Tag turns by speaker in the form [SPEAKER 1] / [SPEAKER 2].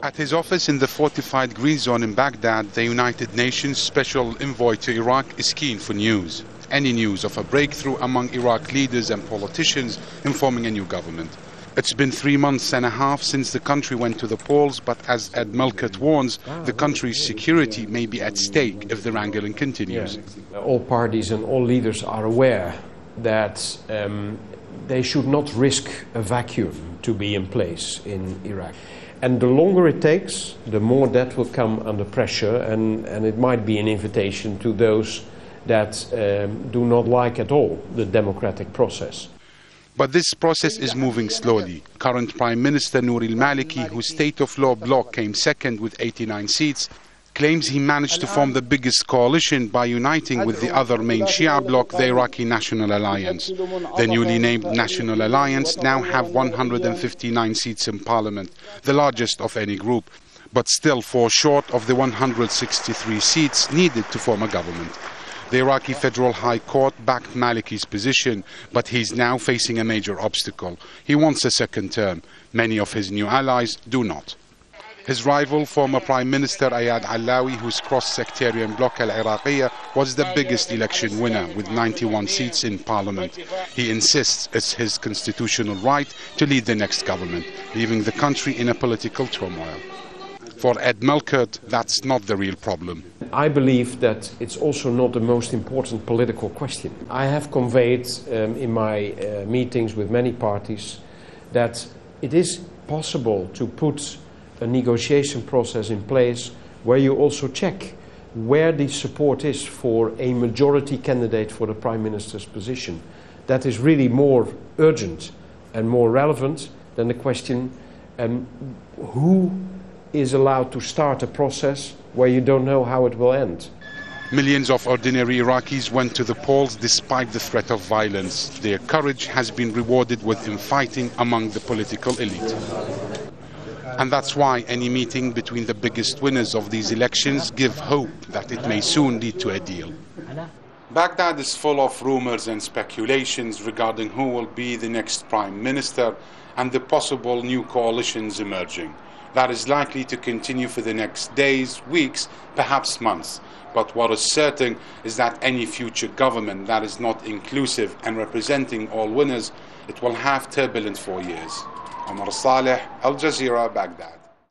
[SPEAKER 1] At his office in the fortified green zone in Baghdad, the United Nations Special Envoy to Iraq is keen for news. Any news of a breakthrough among Iraq leaders and politicians in forming a new government. It's been 3 months and a half since the country went to the polls, but as Ed Melkert warns, the country's security may be at stake if the wrangling continues.
[SPEAKER 2] All parties and all leaders are aware that they should not risk a vacuum to be in place in Iraq. And the longer it takes, the more that will come under pressure, and it might be an invitation to those that do not like at all the democratic process.
[SPEAKER 1] But this process is moving slowly. Current Prime Minister Nouri al-Maliki, whose state of law bloc came second with 89 seats, claims he managed to form the biggest coalition by uniting with the other main Shia bloc, the Iraqi National Alliance. The newly named National Alliance now have 159 seats in parliament, the largest of any group, but still fall short of the 163 seats needed to form a government. The Iraqi Federal High Court backed Maliki's position, but he's now facing a major obstacle. He wants a second term. Many of his new allies do not. His rival, former Prime Minister Ayad Allawi, whose cross-sectarian bloc Al-Iraqiyya was the biggest election winner with 91 seats in parliament. He insists it's his constitutional right to lead the next government, leaving the country in a political turmoil. For Ed Melkert, that's not the real problem.
[SPEAKER 2] I believe that it's also not the most important political question. I have conveyed in my meetings with many parties that it is possible to put a negotiation process in place where you also check where the support is for a majority candidate for the Prime Minister's position. That is really more urgent and more relevant than the question who is allowed to start a process where you don't know how it will end.
[SPEAKER 1] Millions of ordinary Iraqis went to the polls despite the threat of violence. Their courage has been rewarded with infighting among the political elite. And that's why any meeting between the biggest winners of these elections give hope that it may soon lead to a deal. Baghdad is full of rumors and speculations regarding who will be the next prime minister and the possible new coalitions emerging. That is likely to continue for the next days, weeks, perhaps months. But what is certain is that any future government that is not inclusive and representing all winners, it will have turbulent 4 years. Omar Al-Saleh, Al Jazeera, Baghdad.